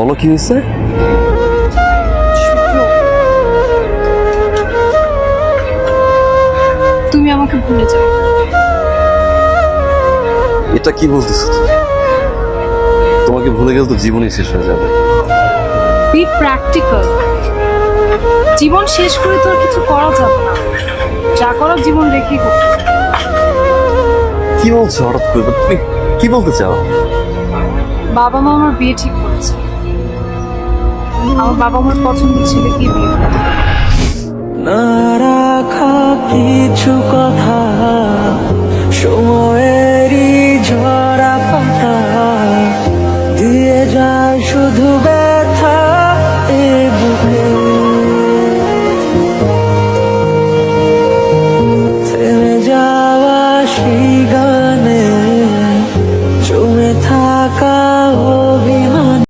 বলো কি হয়েছে? তুমি আমাকে ভুলে যাও। এটা কি বলতেছো তুমি? তোমাকে ভুলে গেলে তো জীবনই শেষ হয়ে যাবে। B practical. জীবন শেষ করে তো আর কিছু করা যাবে না, যা করার জীবন রেখেই করতে হবে। কি বলছো হঠাৎ করে? তুমি কি বলতে চাও? বাবা মা আমার বিয়ে ঠিক করেছে। আমার বাবা আমার পছন্দের ছেলেকে বিয়ে করবে। না রাখা কিছু কথা সময়ে